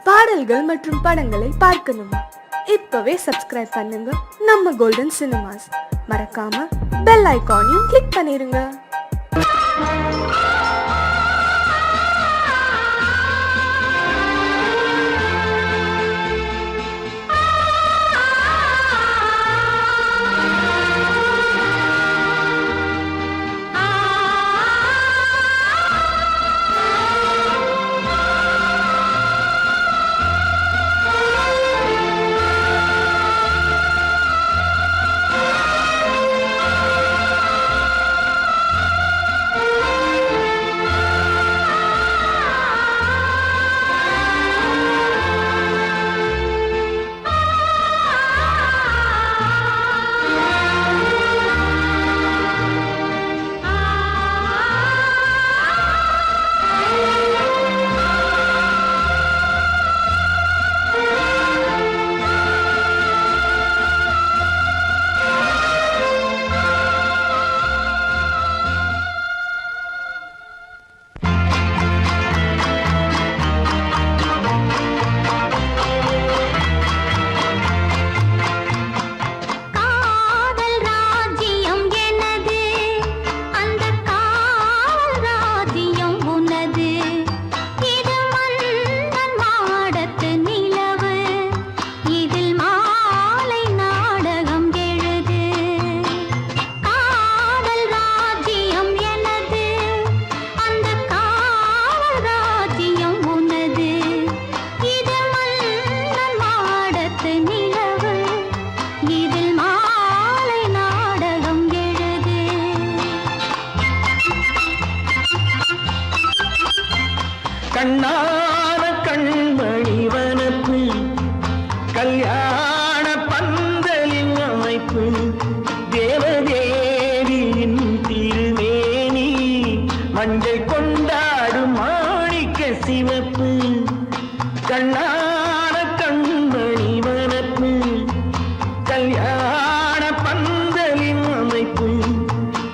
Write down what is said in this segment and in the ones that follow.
பாடல்கள் மற்றும் படங்களை பார்க்கணுமா? இப்பவே சப்ஸ்கிரைப் பண்ணுங்க நம்ம கோல்டன் சினிமாஸ். மறக்காம பெல் ஐகானையும் கிளிக் பண்ணிருங்க. கண்ணான கண்மணி வனப்பு கல்யாண பந்தலின் அமைப்பு தேவதேவியின் திருமேனி மஞ்சள் கொண்டாடும் மாணிக்க சிவப்பு. கண்ணான கண்மணி வனப்பு கல்யாண பந்தலின் அமைப்பு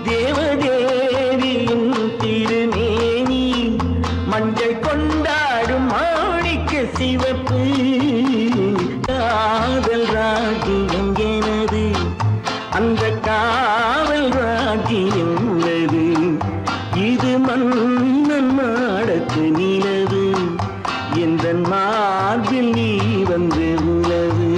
தேவதேவியின் திருமேனி மஞ்சள் கொண்டாடும் மாணிக்க சிவப்பு. காதல் ராஜ்யம் எனது, அந்த காவல் ராஜ்யம் உள்ளது. இது மன்னன் மாடத்து நிலவு, எந்த மார்பில் நீ வந்து உலவு.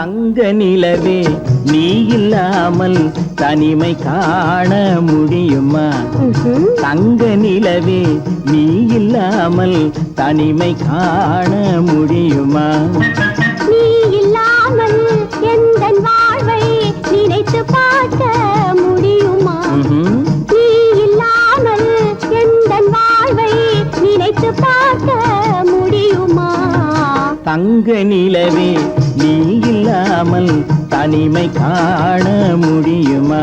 தங்க நிலவே நீ இல்லாமல் தனிமை காண முடியுமா? தங்க நிலவே நீ இல்லாமல் தனிமை காண முடியுமா? நீ இல்லாமல் எந்தன் வாழ்வை நினைத்து பார்க்க முடியுமா? நீ இல்லாமல் எந்தன் வாழ்வை நினைத்து பார்க்க முடியுமா? தங்க நிலவே நீ இல்லாமல் தனிமை காண முடியுமா?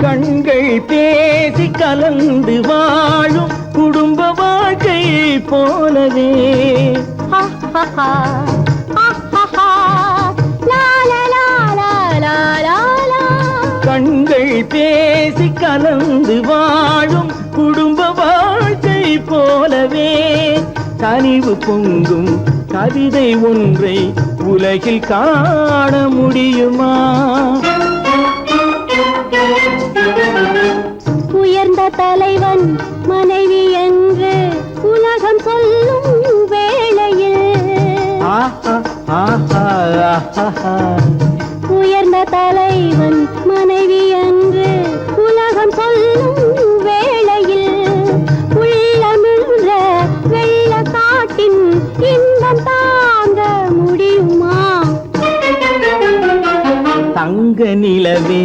கண்கள் பேசி கலந்து வாழும் குடும்ப வாழ்க்கை போலவே கண்கள் பேசி கலந்து வாழும் குடும்ப வாழ்க்கை போலவே கனிவு பொங்கும் கவிதை ஒன்றை உலகில் காண முடியுமா? உயர்ந்த தலைவன் மனைவி என்று உலகம் சொல்லும் வேளையில் உயர்ந்த தலைவன் மனைவி என்று உலகம் சொல்லும் வேளையில் உள்ளமிழ்ற வெள்ள காட்டின் இன்பம் தாங்க முடியுமா? தங்க நிலவே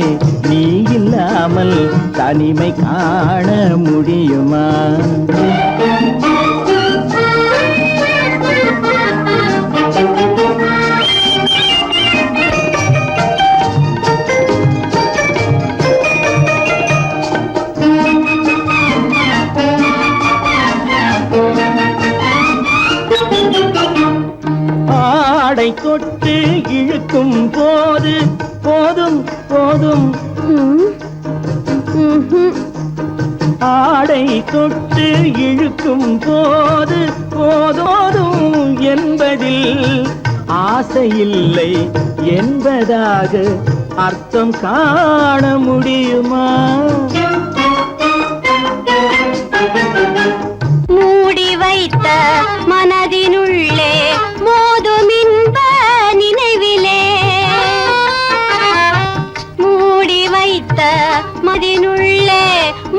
நீ இல்லாமல் தனிமை காண முடியுமா? ஆடை தொட்டு இழுக்கும் போது போதும் போதும் ஆடை தொட்டு இழுக்கும் போது போதோதும் என்பதில் ஆசையில்லை என்பதாக அர்த்தம் காண முடியுமா? மூடி வைத்த மனதினுள்ளே மோதும் இன்ப நினைவிலே மூடி வைத்த மனதினுள்ளே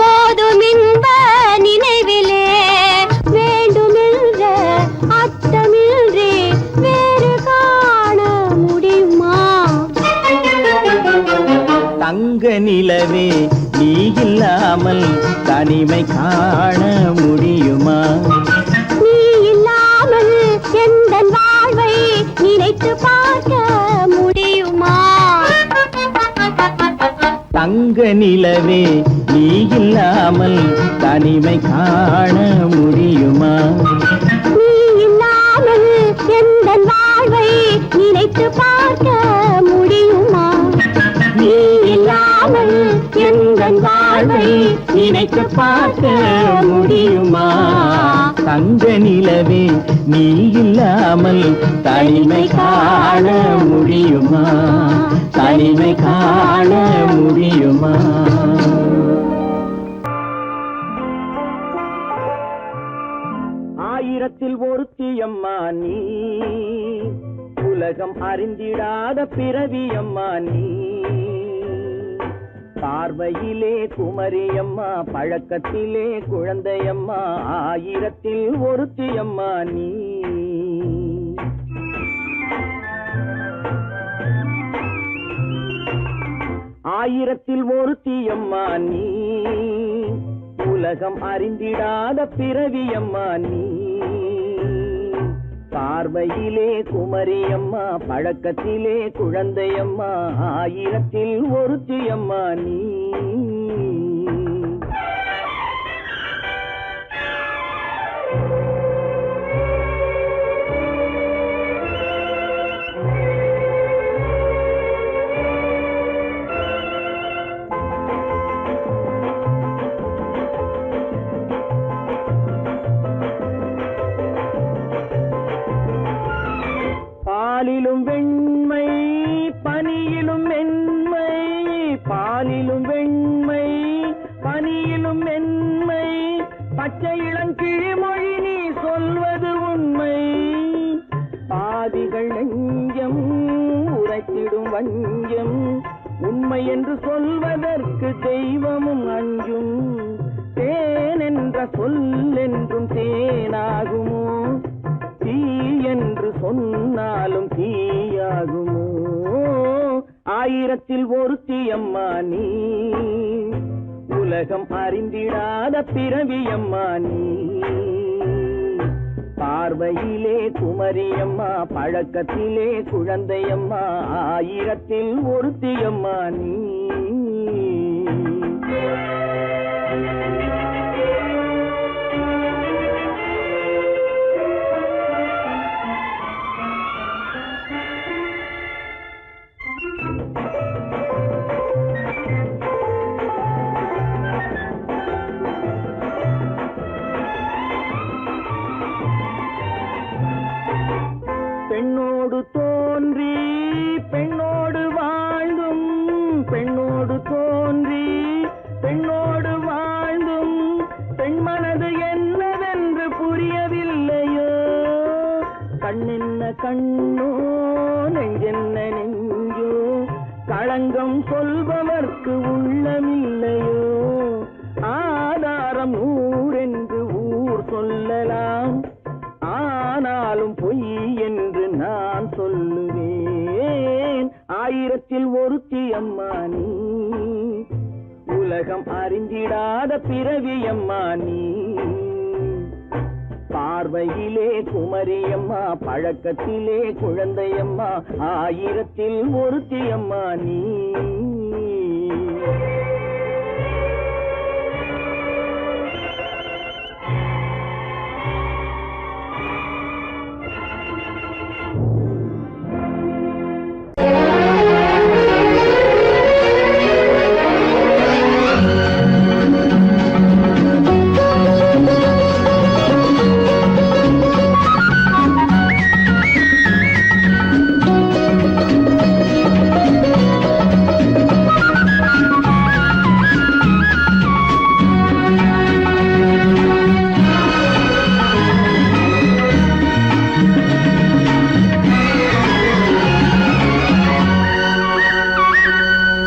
மோதும் இன்ப நினைவிலே வேண்டுமென்ற அர்த்தமின்றி வேறு காண முடியுமா? தங்க நிலவே நீ இல்லாமல் தனிமை காண முடியுமா? நீ இல்லாமல் எந்தன் வாழ்வை நினைத்து பார்க்க முடியுமா? தங்க நிலவே நீ இல்லாமல் தனிமை காண முடியுமா? நீ இல்லாமல் எந்தன் வாழ்வை நினைத்து பார்க்க முடியுமா? நீ இல்லாமல் எந்தன் வாழ்வை நினைத்து பார்க்க முடியுமா? தங்க நிலவே நீ இல்லாமல் தனிமை காண முடியுமா? தனிமை காண முடியுமா? ஆயிரத்தில் ஒருத்தியம்மா நீ, உலகம் அறிந்திடாத பிறவியம்மா நீ. பார்வையிலே குமரியம்மா, பழக்கத்திலே குழந்தையம்மா, ஆயிரத்தில் ஒருத்தியம்மா நீ. ஆயிரத்தில் ஒருத்தியம்மா நீ, உலகம் அறிந்திடாத பிறவியம்மா நீ. பார்வையிலே குமரியம்மா, பழக்கத்திலே குழந்தையம்மா, ஆயிரத்தில் ஒருத்தியம்மா நீ. பச்சை இளங்கிழிமொழி நீ சொல்வது உண்மை பாதிகள் நெஞ்சம் உரைத்திடும் வஞ்சம் உண்மை என்று சொல்வதற்கு தெய்வமும் அஞ்சும் தேன் என்ற சொல் என்றும் தேனாகுமோ தீ என்று சொன்னாலும் தீயாகுமோ ஆயிரத்தில் ஒருத்தி அம்மா நீ உலகம் அறிந்திடாத பிறவியம்மா நீ பார்வையிலே குமரியம்மா பழக்கத்திலே குழந்தையம்மா ஆயிரத்தில் ஒருத்தியம்மா நீ பெண்ணோடு தோன்றி பெண்ணோடு வாழ்ந்தும் பெண்ணோடு தோன்றி பெண்ணோடு வாழ்ந்தும் பெண்மனது என்னவென்று புரியவில்லையோ கண்ணென்ன கண்ணோ நெஞ்சென்ன நெஞ்சோ களங்கம் சொல்பவர்க்கு உள்ளமில்லையோ ஆதாரம் ஊரென்று ஊர் சொல்லலாம் ஆனாலும் பொய் என்று நான் சொல்லுவேன் ஆயிரத்தில் ஒருத்தி அம்மா நீ உலகம் அறிந்திடாத பிறவியம்மா நீ பார்வையிலே குமரியம்மா பழக்கத்திலே குழந்தையம்மா ஆயிரத்தில் ஒருத்தி அம்மா நீ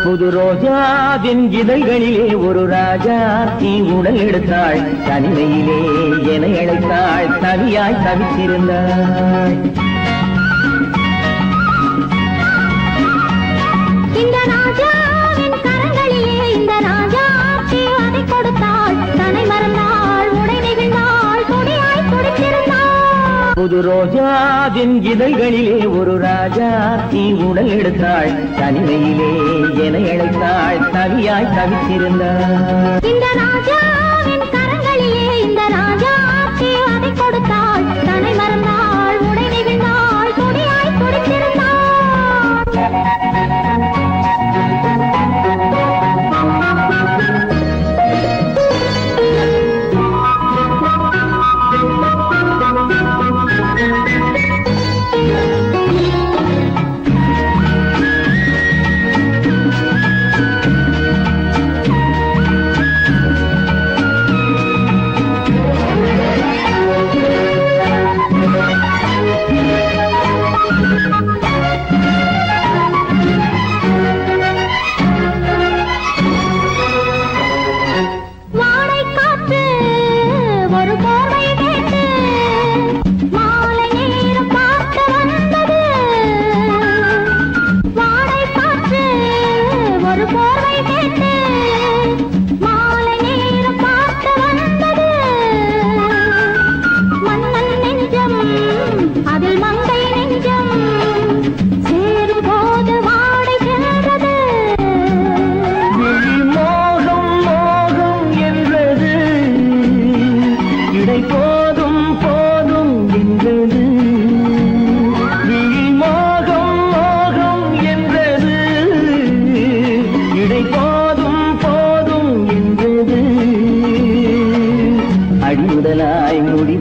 புது ரோஜாவின் இதழ்களிலே ஒரு ராஜா தீ உடல் எடுத்தாள் தனிமையிலே என அழைத்தாள் தனியாய் தவித்திருந்தாள் இந்த ராஜாவின் கரங்களிலே இந்த ராஜா அதை கொடுத்தாள் தன்னை மறந்தாள் உடை நெகிழ்ந்தாள் கொடியாய் துடித்திருந்தாள் புது ரோஜாவின் இதழ்களிலே ஒரு ராஜா தீ உடல் எடுத்தாள் தனிமையிலே என அழைத்தாள் தனியாய் தவித்திருந்தாள் இந்த ராஜாவின் கரங்களிலே இந்த ராஜா அதை கொடுத்தாள் தன்னை மறந்தாள் உடை நெகிழ்ந்தாள் கொடியாய் துடித்திருந்தாள்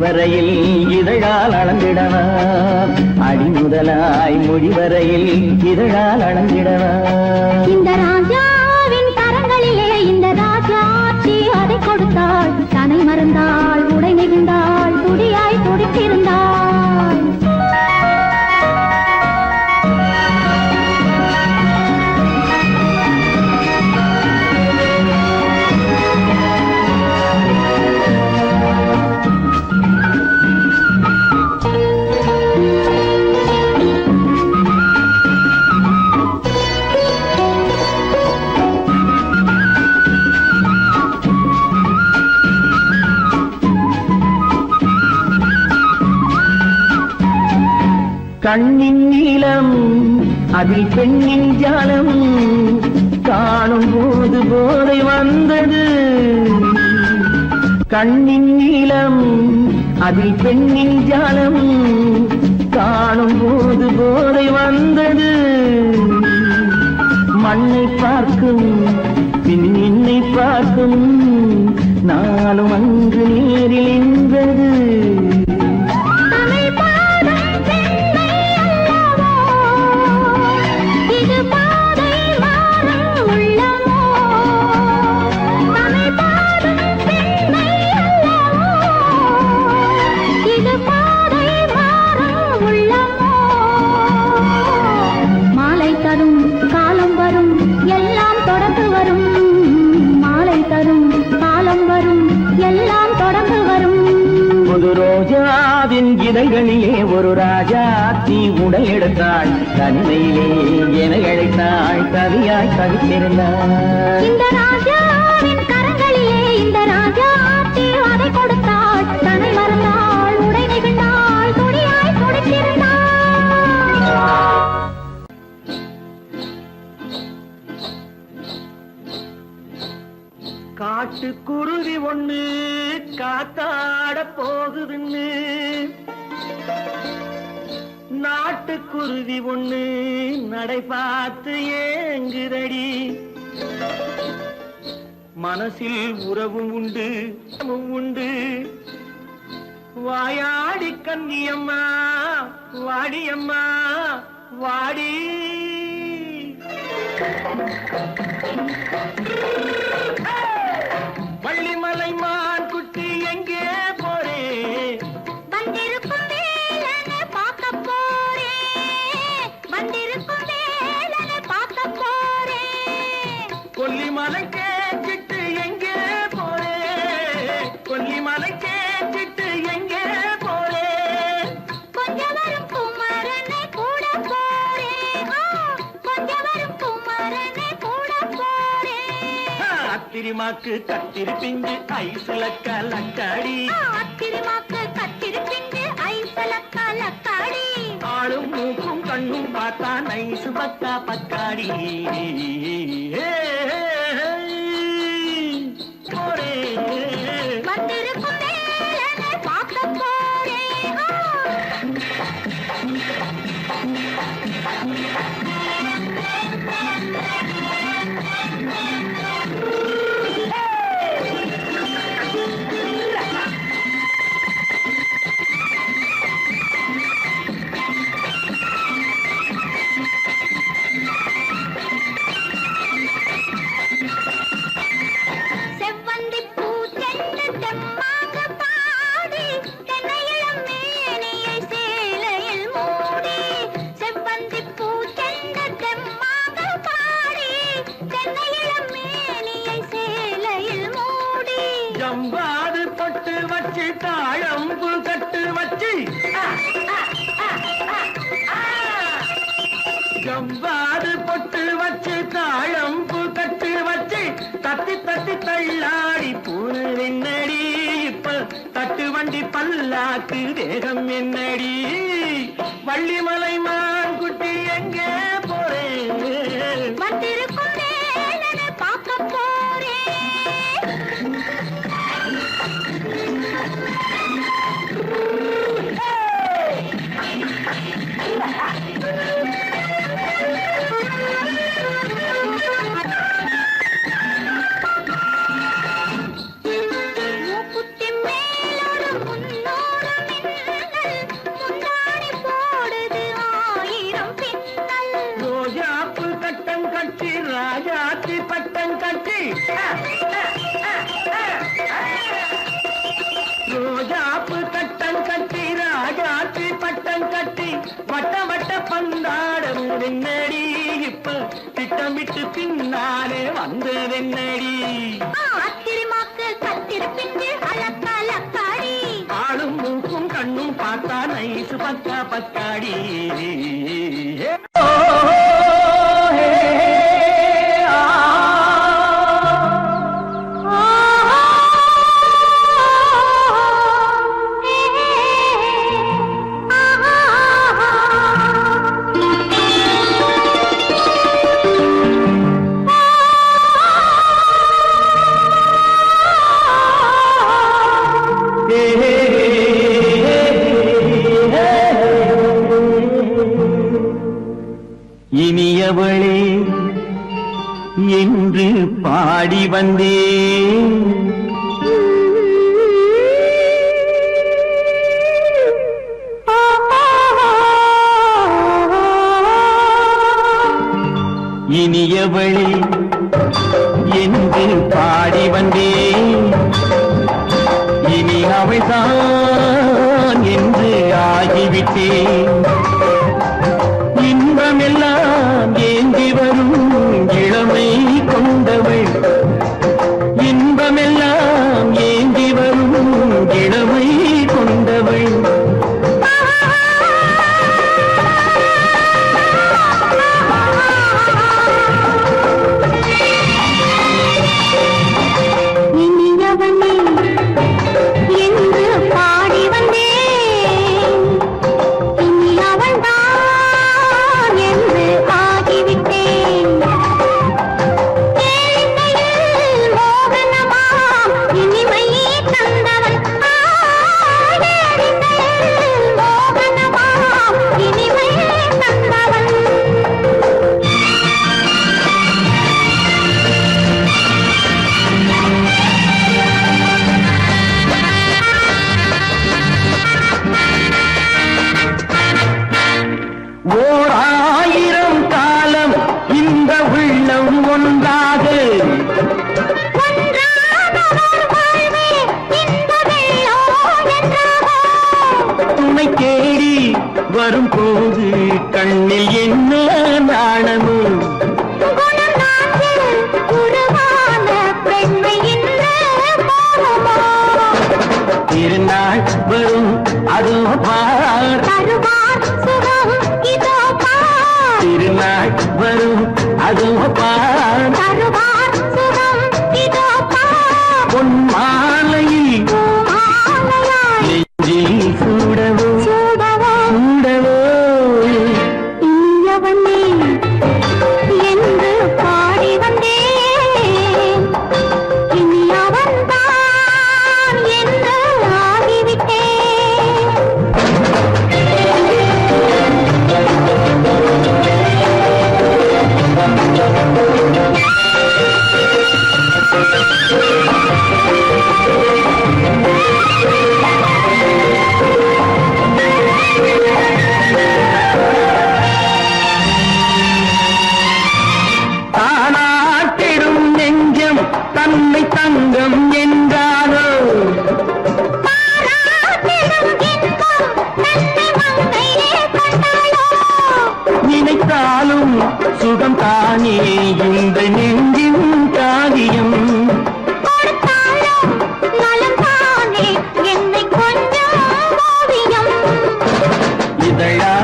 வரையில் இதழால் அளந்திடவா, அடி முதலாய் முடிவரையில் இதழால் அளந்திடவா. இந்த ராஜாவின் கரங்களிலே இந்த ராஜாச்சி அதை கொடுத்தாள், தன்னை மறந்தாள். கண்ணின் நீளம் அதில் பெண்ணின் ஜாலம் காணும் போது போதை வந்தது. கண்ணின் நீளம் அதில் பெண்ணின் ஜாலம் காணும் போது போதை வந்தது. மண்ணை பார்க்கும் பின் என்னை பார்க்கும் நானும் அங்கு நேரில் நின்றது. இதழ்களிலே ஒரு ராஜாத்தி உடையெடுத்தாள், தனிமையிலே என அழைத்தாள், கவியாய் கவித்திருந்தாள். இந்த ராஜாவின் கரங்களிலே இந்த ராஜாத்தி அதை கொடுத்தாள், தன்னை மறந்தாள், உடை நெகிழ்ந்தாள், துணியாய் துடித்திருந்தாள். காட்டுக்குருவி ஒண்ணு காத்தாட போகுதுன்னு, நாட்டுக்குருவி ஒண்ணு நடை பார்த்து ஏங்குதடி. மனசில் உறவும் உண்டு உண்டு, வாயாடி கன்னியம்மா வாடியம்மா வாடி. வள்ளிமலை மான் குட்டி எங்கே போறே? வந்திருக்கும் வேலனை பார்க்க போறேன், வந்திருக்கும் வேலனை பார்க்க போறேன். கொல்லிமலை கேச்சிட்டு எங்கே போறே? கொல்லிமலை கேச்சிட்டு எங்கே போறே? கொஞ்சம் வரும் குமரனை கூட போறேன், கொஞ்சம் வரும் குமரனை கூட போறேன். அத்திரிமாக்கு கத்திரி பிஞ்சு ஐசுல கலக்காடி, அத்திரிமாக்கு கத்திரி பிஞ்சு ஐசுல கலக்காடி. ஆளும் மூக்கும் கண்ணும் பார்த்தா நைசு பக்கா பக்காடி. போரே வந்திருக்கும் வேலனை பார்க்க போறேன். ஜம்பாது பட்டு வச்சு தாழம்பு கட்டு வச்சு, ஜம்பாது பொட்டு வச்சு தாழம்பு கட்டு வச்சு, தத்தி தத்தி தள்ளாடி பூனு என்னடி. இப்ப தட்டு வண்டி பல்லாக்கு வேகம் என்னடி. வள்ளிமலை மான் குட்டி எங்கே போறேன்? வந்திருக்கும் வேலனை பார்க்க போறேன். மூக்குத்தி மேலோடு முன்னோடு மின்னல், முந்தாணி போடுது ஆயிரம் பின்னல். ரோஜாப்பு கட்டம் கட்டி ராஜாத்தி பட்டம் கட்டி, ரோஜாப்பு கட்டம் கட்டி ராஜாத்தி பட்டம் கட்டி, வட்ட வட்ட பந்தாடம் என்னடி. இப்ப திட்டமிட்டு பின்னாலே வந்ததென்னடி. அத்திரிமாக்கு கத்திரி பிஞ்சு அலக்காடி. ஆளும் மூக்கும் கண்ணும் பார்த்தா நைசு பக்கா பக்காடி. பாடி வந்தேன். இனியவளே என்று பாடி வந்தேன். இனி அவள்தான் என்று ஆகிவிட்டேன். இன்பமெல்லாம் ஏந்தி வரும் இளமை கொண்டவள். இன்பமெல்லாம் ஏந்தி வரும் இளமை கொண்டவள். வரும்போது கண்ணில் என்ன நாணமோ திருநாள் வரும் அதோ பார். திருநாள் வரும் அதோ பார். பொன் மாலையில் நெஞ்சில் சூடவோ சூடவோ என்று பாடி வந்தேன். இனி அவன்தான் என்று ஆகிவிட்டேன். தானாட்டிடும் நெஞ்சம் தன்னை தங்கம் என்றாரோ. நினைத்தாலும் சுகம் தானே இந்த நெஞ்சின் காரியம். இதழா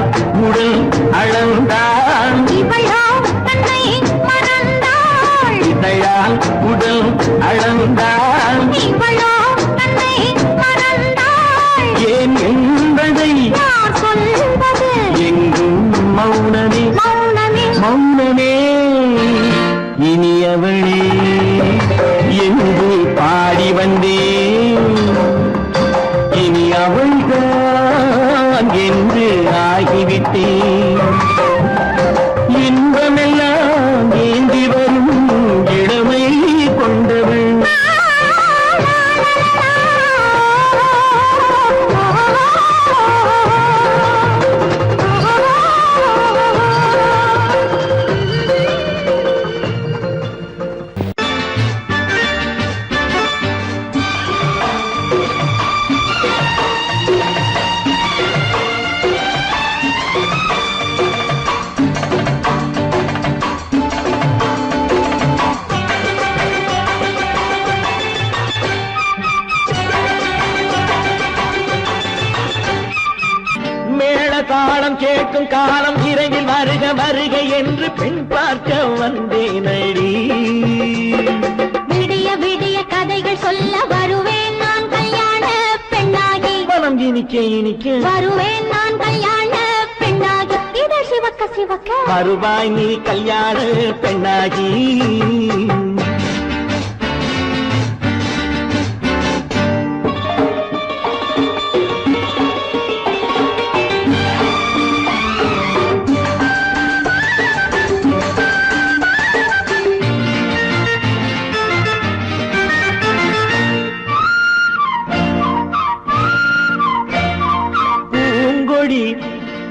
உடல் அளந்தாள். இதழால் உடல் அளந்தாள். ஏன் என்பதை எங்கும் மௌனமே மௌனமே. இனியவளே என்று பாடி வந்தேன். இனி அவள்தான் என்று ஆகிவிட்டேன். இன்பமெல்லாம் ஏந்தி வரும் இளமை கொண்டவள். தாளம் கேட்கும் காலம் இறையில் வருக வருக என்று பெண் பார்க்க வந்தேனடி. விடிய விடிய கதைகள் சொல்ல வருவேன் நான் கல்யாண பெண்ணாகி. மனம் இனிக்க இனிக்க வருவேன் நான் கல்யாண பெண்ணாகி. இது சிவக்க சிவக்க வருவாய் நீ கல்யாண பெண்ணாகி.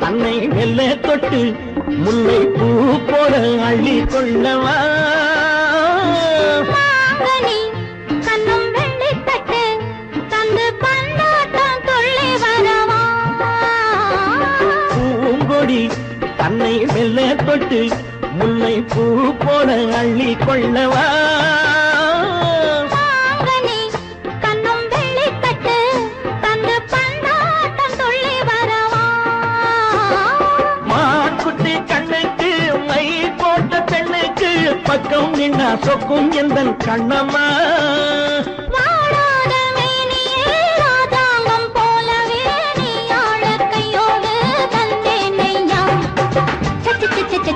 தன்னை மெல்ல தொட்டு முல்லை பூ போல அள்ளி கொள்ளவா மாங்கனி கண்ணும் வெள்ளி தட்டு தந்து பந்தாட்டம் துள்ளி வரவா பூங்கொடி தன்னை மெல்ல தொட்டு முல்லை பூ போல அள்ளி கொள்ளவா மாங்கனி கண்ணும் வெள்ளி தட்டு தந்து பந்தாட்டம் துள்ளி வரவா மான்குட்டி கண்ணுக்கு மை போட்ட பெண்ணுக்கு பக்கம் நின்னா சொக்கும் எந்தன் கண்ணம்மா வாடாத மேனியே ராதாங்கம் போலவே நீ ஆழ கையோடு தந்தேன் நெய்யா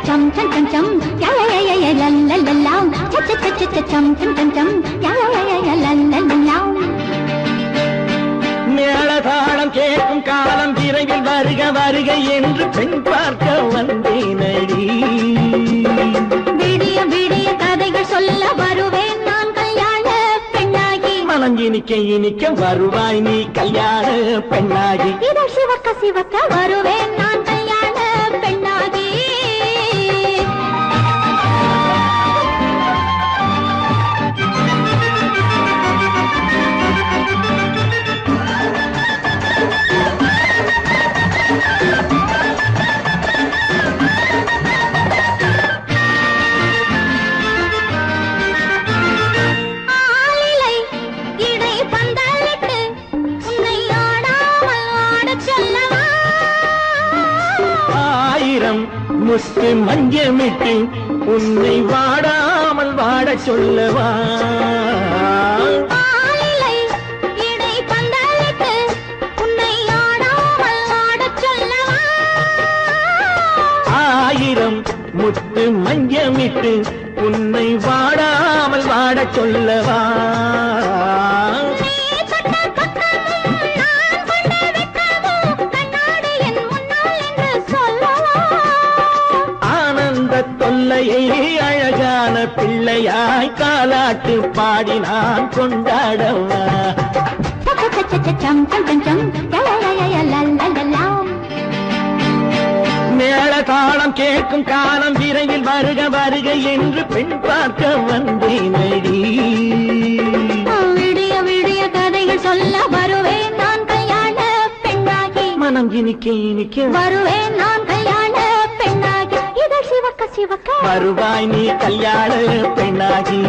சம் சம் சம் சம் யா யா யா யா லல்லல்லா சம் சம் சம் சம் யா யா யா யா லல்லல்லா மேளதாளம் கேட்கும் காலம் விரைவில் வருக வருக என்று பெண் பார்க்க வந்தேனடி விடிய விடிய கதைகள் சொல்ல வருவேன் நான் கல்யாண பெண்ணாகி மனம் இனிக்க இனிக்க வருவாய் நீ கல்யாண பெண்ணாகி இதழ் சிவக்க சிவக்க வருவேன் நான் கல்யாண பெண்ணாகி ஆளிலை இடை பந்தலிட்டு உன்னை ஆடாமல் ஆடச் சொல்லவா ஆயிரம் முத்து மஞ்சமிட்டு உன்னை வாடாமல் வாடச் சொல்லவா ஆளிலை இடை பந்தலிட்டு உன்னை ஆடாமல் ஆடச் சொல்லவா ஆயிரம் முத்து மஞ்சமிட்டு உன்னை வாடாமல் வாடச் சொல்லவா நீ தொட்ட பக்கமும் நான் கொண்ட வெட்கமும் கண்ணாடி என் முன்னால் என்று சொல்லவா ஆனந்த தொல்லையை அழகான பிள்ளையாய் காலாட்டு பாடி நான் கொண்டாடவா சம் சம் சம் சம் யா யா யா யா லல்லல்லா மேளதாளம் கேட்கும் காலம் விரைவில் வருக வருக என்று பெண் பார்க்க வந்தேனடி விடிய விடிய கதைகள் சொல்ல வருவேன் நான் கல்யாண பெண்ணாகி மனம் இனிக்க இனிக்க வருவேன் நான் கல்யாண பெண்ணாகி இதழ் சிவக்க சிவக்க வருவாய் நீ கல்யாண பெண்ணாகி